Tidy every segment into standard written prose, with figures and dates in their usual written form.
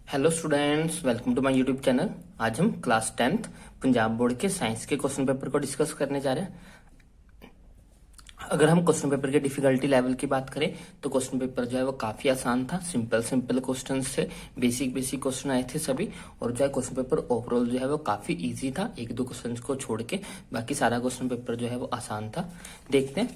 Hello students, welcome to my YouTube channel. आज हम class 10th Punjab board के science के क्वेश्चन पेपर को डिस्कस करने जा रहे हैं। अगर हम क्वेश्चन पेपर के डिफिकल्टी लेवल की बात करें तो क्वेश्चन पेपर जो है वो काफी आसान था। सिंपल क्वेश्चंस थे, बेसिक क्वेश्चन आए थे सभी। और जो है क्वेश्चन पेपर ओवरऑल जो है वो काफी इजी था, एक दो क्वेश्चन को छोड़ के बाकी सारा क्वेश्चन पेपर जो है वो आसान था। देखते हैं।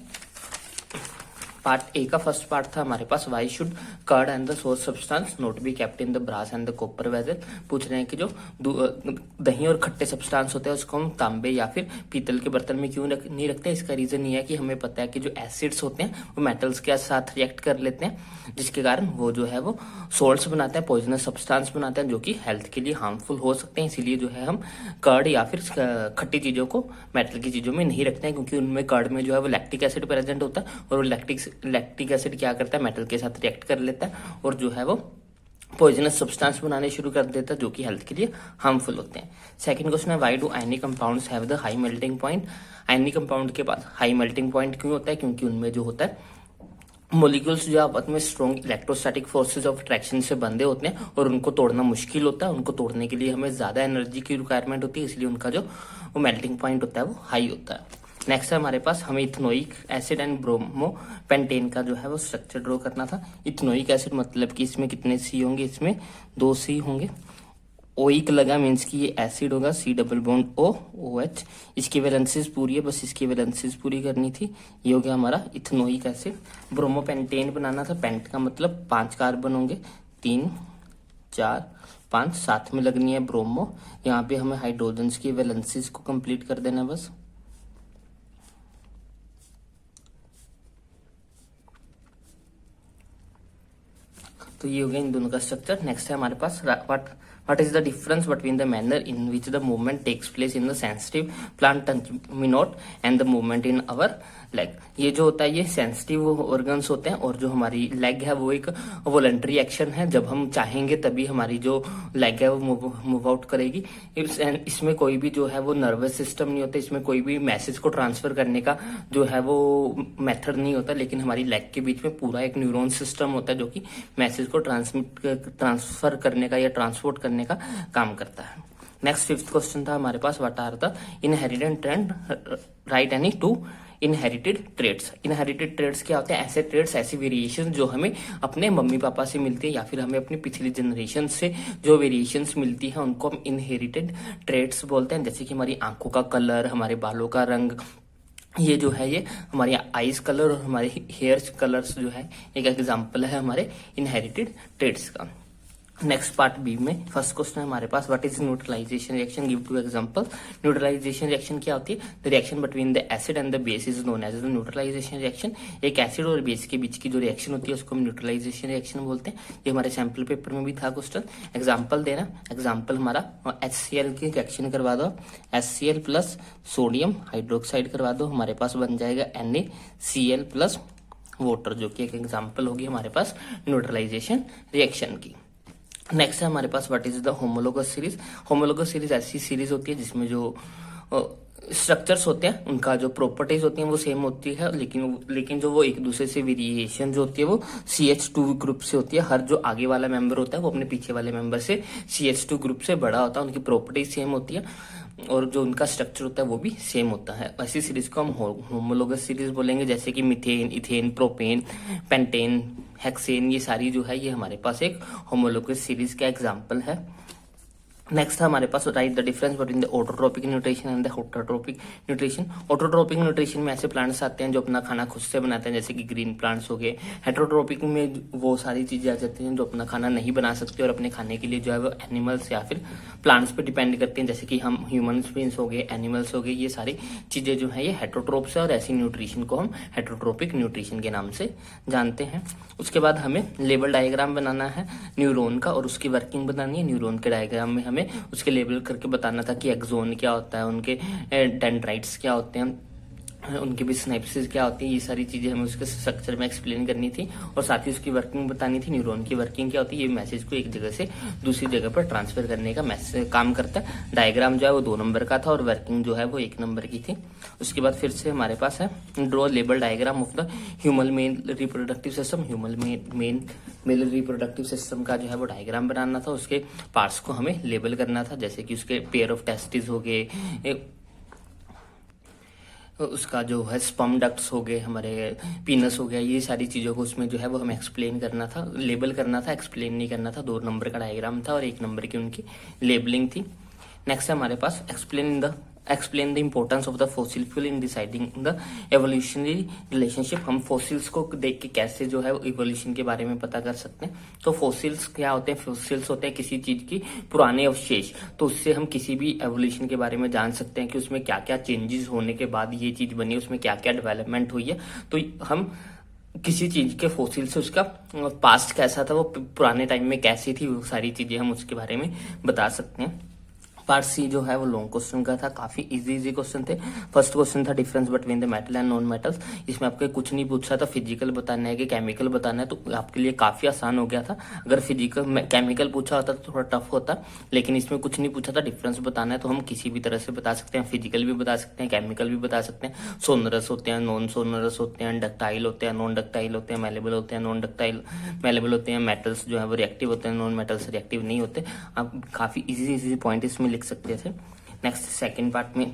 पार्ट ए का फर्स्ट पार्ट था हमारे पास, why should curd and the sour substance not be kept in the brass and the copper vessel. पूछ रहे हैं कि जो दही और खट्टे सब्सटेंस होते हैं उसको हम तांबे या फिर पीतल के बर्तन में क्यों नहीं रखते। इसका रीजन ये है कि हमें पता है कि जो एसिड्स होते हैं वो मेटल्स के साथ रिएक्ट कर लेते हैं, जिसके कारण वो जो है वो सोल्ट्स बनाते हैं, पॉइजनस सब्सटेंस बनाते हैं जो कि हेल्थ के लिए हार्मफुल हो सकते हैं। इसीलिए जो है हम कर्ड या फिर खट्टी चीजों को मेटल की चीजों में नहीं रखते हैं, क्योंकि उनमें कर्ड में जो है वो लैक्टिक एसिड प्रेजेंट होता है और वो लैक्टिक एसिड क्या करता है, मेटल के साथ रिएक्ट कर लेता है और जो है वो पॉइजनस सब्सटेंस बनाने शुरू कर देता है जो कि हेल्थ के लिए हार्मफुल होते हैं। सेकंड क्वेश्चन है, why do ionic compounds have the high melting point. Ionic compound के बाद हाई मेल्टिंग पॉइंट क्यों होता है? क्योंकि उनमें जो होता है मोलिक्यूल्स जो आपस में strong electrostatic forces of attraction से बंधे होते हैं और उनको तोड़ना मुश्किल होता है। उनको तोड़ने के लिए हमें ज्यादा एनर्जी की रिक्वायरमेंट होती है, इसलिए उनका जो वो मेल्टिंग पॉइंट होता है वो हाई होता है। नेक्स्ट है हमारे पास, हमें ethanoic acid and bromo pentane का जो है वो स्ट्रक्चर ड्रॉ करना था। इथेनोइक एसिड मतलब कि इसमें कितने सी होंगे? इसमें 2 सी होंगे। ओइक लगा मीन्स कि ये एसिड होगा, C double bond O O H. इसकी वैलेंसीज पूरी है, बस इसकी वैलेंसीज पूरी करनी थी। ये हो गया हमारा इथेनोइक एसिड। ब्रोमोपेंटेन बनाना था, पेंट का मतलब 5 कार्बन होंगे, 3 4 5 साथ में लगनी है ब्रोमो। यहाँ पे हमें हाइड्रोजन्स की वैलेंसीज को कंप्लीट कर देना है बस। तो ये हो गया इन दोनों का स्ट्रक्चर। नेक्स्ट है हमारे पास, what is the difference between the manner in which the movement takes place in the sensitive plant touch me not and the movement in our leg. ये जो होता है ये सेंसिटिव ऑर्गन्स होते हैं और जो हमारी लेग है वो एक वॉलंटरी एक्शन है। जब हम चाहेंगे तभी हमारी जो लेग है वो मूव आउट करेगी। इसमें कोई भी जो है वो नर्वस सिस्टम नहीं होता, इसमें कोई भी मैसेज को ट्रांसफर करने का जो है वो मेथड नहीं होता, लेकिन हमारी लेग के बीच में पूरा एक न्यूरॉन सिस्टम होता है जो कि मैसेज को ट्रांसफर करने का या ट्रांसपोर्ट करने का काम करता है। नेक्स्ट फिफ्थ क्वेश्चन था हमारे पास, what are the inherited traits, write any 2 inherited traits. Inherited traits क्या होते हैं? ऐसे ट्रेड्स, ऐसी वेरिएशन जो हमें अपने मम्मी पापा से मिलती है या फिर हमें अपनी पिछली जनरेशन से जो वेरिएशंस मिलती है उनको हम इनहेरिटेड ट्रेड्स बोलते हैं। जैसे कि हमारी आंखों का कलर, हमारे बालों का रंग, ये जो है ये हमारी आईज कलर और हमारे हेयर कलर्स जो है एक एग्जाम्पल है हमारे इनहेरिटेड ट्रेड्स का। नेक्स्ट पार्ट बी में फर्स्ट क्वेश्चन है हमारे पास, what is neutralization reaction, give 2 example. Neutralization reaction क्या होती है? The reaction between the acid and the base is known as the neutralization reaction. एक एसिड और बेस के बीच की जो रिएक्शन होती है उसको हम न्यूट्रलाइजेशन रिएक्शन बोलते हैं। ये हमारे सैंपल पेपर में भी था क्वेश्चन। एग्जाम्पल देना, एग्जाम्पल हमारा HCl की रिएक्शन करवा दो, HCl प्लस सोडियम हाइड्रोक्साइड करवा दो, हमारे पास बन जाएगा NaCl प्लस वाटर, जो कि एक एग्जाम्पल होगी हमारे पास न्यूट्रलाइजेशन रिएक्शन की। नेक्स्ट है हमारे पास, what is the homologous series. Homologous series ऐसी सीरीज होती है जिसमें जो स्ट्रक्चर्स होते हैं उनका जो प्रॉपर्टीज होती हैं वो सेम होती है, लेकिन जो वो एक दूसरे से वेरिएशन जो होती है वो CH2 ग्रुप से होती है। हर जो आगे वाला मेंबर होता है वो अपने पीछे वाले मेंबर से CH2 ग्रुप से बड़ा होता है, उनकी प्रॉपर्टीज सेम होती है और जो उनका स्ट्रक्चर होता है वो भी सेम होता है। ऐसी सीरीज को हम होमोलोगस सीरीज बोलेंगे, जैसे कि methane, ethane, propane, pentane, hexane, ये सारी जो है ये हमारे पास एक होमोलोगस सीरीज का एग्जाम्पल है। नेक्स्ट है हमारे पास, write the difference between the autotrophic nutrition and the heterotrophic nutrition. Autotrophic nutrition में ऐसे प्लांट्स आते हैं जो अपना खाना खुद से बनाते हैं, जैसे कि ग्रीन प्लांट्स हो गए। हेटेरोट्रोपिक में वो सारी चीजें आ जाती हैं जो अपना खाना नहीं बना सकते और अपने खाने के लिए जो है वो एनिमल्स या फिर प्लांट्स पे डिपेंड करते हैं, जैसे कि हम ह्यूमन बींग्स हो गए, एनिमल्स हो गए, ये सारी चीजें जो है ये हेटेरोट्रोप्स है और ऐसी न्यूट्रिशन को हम हेटेरोट्रोपिक न्यूट्रिशन के नाम से जानते हैं। उसके बाद हमें लेवल डायग्राम बनाना है न्यूरॉन का और उसकी वर्किंग बनानी है। न्यूरॉन के डायग्राम में हमें उसके लेबल करके बताना था कि एक्सोन क्या होता है, उनके डेंड्राइट्स क्या होते हैं, उनके भी सिनेप्सिस क्या होती है, ये सारी चीजें हमें उसके स्ट्रक्चर में एक्सप्लेन करनी थी और साथ ही उसकी वर्किंग बतानी थी। न्यूरॉन की वर्किंग क्या होती है, ये मैसेज को एक जगह से दूसरी जगह पर ट्रांसफर करने का मैसेज काम करता है। डायग्राम जो है वो 2 नंबर का था और वर्किंग जो है वो 1 नंबर की थी। उसके बाद फिर से हमारे पास है draw label diagram of the human male reproductive system. Human male reproductive system का जो है वो डायग्राम बनाना था। उसके पार्ट्स को हमें लेबल करना था, जैसे कि उसके पेयर ऑफ टेस्टिस हो गए, उसका जो है स्पर्म डक्ट्स हो गए, हमारे पीनस हो गया, ये सारी चीज़ों को उसमें जो है वो हमें एक्सप्लेन करना था, लेबल करना था, एक्सप्लेन नहीं करना था। 2 नंबर का डायग्राम था और 1 नंबर की उनकी लेबलिंग थी। नेक्स्ट है हमारे पास explain the importance of the fossil fuel in deciding the evolutionary relationship. हम फॉसिल्स को देख के कैसे जो है इवोल्यूशन के बारे में पता कर सकते हैं। तो फॉसिल्स क्या होते हैं, फॉसिल्स होते हैं किसी चीज की पुराने अवशेष। तो उससे हम किसी भी एवोल्यूशन के बारे में जान सकते हैं कि उसमें क्या क्या चेंजेस होने के बाद ये चीज बनी, उसमें क्या क्या डेवलपमेंट हुई है। तो हम किसी चीज के फॉसिल से उसका पास्ट कैसा था, वो पुराने टाइम में कैसी थी, वो सारी चीजें हम उसके बारे में बता सकते हैं। पार्ट सी जो है वो लॉन्ग क्वेश्चन का था, काफी इजी क्वेश्चन थे। फर्स्ट क्वेश्चन था difference between the metal and non metals. इसमें आपको कुछ नहीं पूछा था, फिजिकल बताना है कि केमिकल बताना है, तो आपके लिए काफी आसान हो गया था। अगर फिजिकल केमिकल पूछा होता तो थोड़ा टफ होता, लेकिन इसमें कुछ नहीं पूछा था, डिफरेंस बताना है तो हम किसी भी तरह से बता सकते हैं। फिजिकल भी बता सकते हैं, केमिकल भी बता सकते हैं। सोनरस होते हैं, नॉन सोनरस होते हैं, डक्टाइल होते हैं, नॉन डक्टाइल होते हैं, मेलेबल होते हैं, नॉन डक्टाइल मेलेबल होते हैं। मेटल्स जो है वो रिएक्टिव होते हैं, नॉन मेटल्स रिएक्टिव नहीं होते। आप काफी इजी पॉइंट इसमें लिख सकते थे। नेक्स्ट सेकंड पार्ट में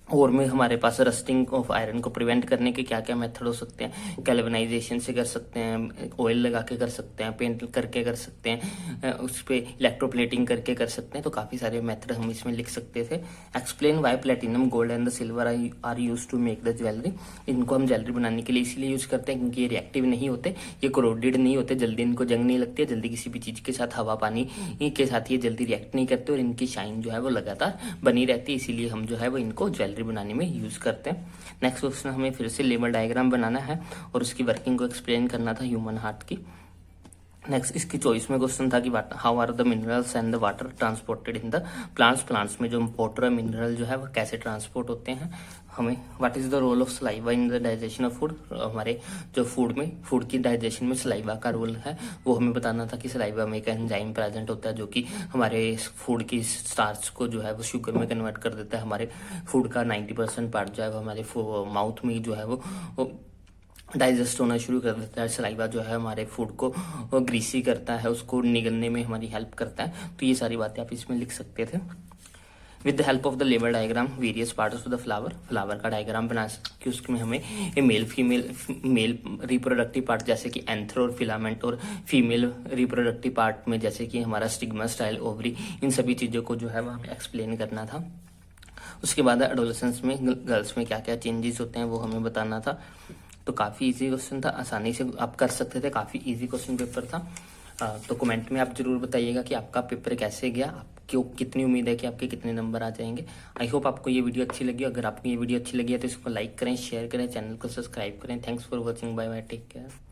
और में हमारे पास रस्टिंग ऑफ आयरन को प्रिवेंट करने के क्या क्या मेथड हो सकते हैं। गैल्वेनाइजेशन से कर सकते हैं, ऑयल लगा के कर सकते हैं, पेंट करके कर सकते हैं, उस पर इलेक्ट्रोप्लेटिंग करके कर सकते हैं। तो काफी सारे मेथड हम इसमें लिख सकते थे। Explain why platinum gold and the silver are use to make the jewellery. इनको हम ज्वेलरी बनाने के लिए इसीलिए यूज करते हैं क्योंकि ये रिएक्टिव नहीं होते, ये कोरोडेड नहीं होते, जल्दी इनको जंग नहीं लगती है, जल्दी किसी भी चीज के साथ हवा पानी के साथ ये जल्दी रिएक्ट नहीं करते और इनकी शाइन जो है वो लगातार बनी रहती है। इसीलिए हम जो है वो इनको ज्वेलरी बनाने में यूज करते हैं। नेक्स्ट क्वेश्चन हमें फिर से लेबल डायग्राम बनाना है और उसकी वर्किंग को एक्सप्लेन करना था ह्यूमन हार्ट की। नेक्स्ट इसकी चॉइस में क्वेश्चन था कि how are the minerals and the water transported in the plants में जो वाटर और मिनरल जो है वो कैसे ट्रांसपोर्ट होते हैं। हमें what is the role of saliva in the digestion of food. हमारे जो फूड की डाइजेशन में सलाइवा का रोल है वो हमें बताना था कि सलाइवा में एक एंजाइम प्रेजेंट होता है जो कि हमारे फूड की स्टार्च को जो है वो शुगर में कन्वर्ट कर देता है। हमारे फूड का 90% पार्ट जो है वो हमारे माउथ में ही जो है वो डाइजेस्ट होना शुरू कर देता है। सलाइवा जो है हमारे फूड को ग्रीसी करता है, उसको निगलने में हमारी हेल्प करता है। तो ये सारी बातें आप इसमें लिख सकते थे। With the help of the label diagram various parts of the flower का डायग्राम बना सकते, उसमें हमें मेल रिप्रोडक्टिव पार्ट जैसे कि एंथर और फिलामेंट और फीमेल रिप्रोडक्टिव पार्ट में जैसे कि हमारा स्टिग्मा, स्टाइल, ओवरी, इन सभी चीजों को जो है वो हमें एक्सप्लेन करना था। उसके बाद एडोलेसेंस में गर्ल्स में क्या क्या चेंजेस होते हैं वो हमें बताना था। तो काफी इजी क्वेश्चन था, आसानी से आप कर सकते थे, काफी इजी क्वेश्चन पेपर था। तो कमेंट में आप जरूर बताइएगा कि आपका पेपर कैसे गया, आपको कितनी उम्मीद है कि आपके कितने नंबर आ जाएंगे। आई होप आपको ये वीडियो अच्छी लगी। अगर आपको ये वीडियो अच्छी लगी है तो इसको लाइक करें, शेयर करें, चैनल को सब्सक्राइब करें। Thanks for watching, bye bye, take care.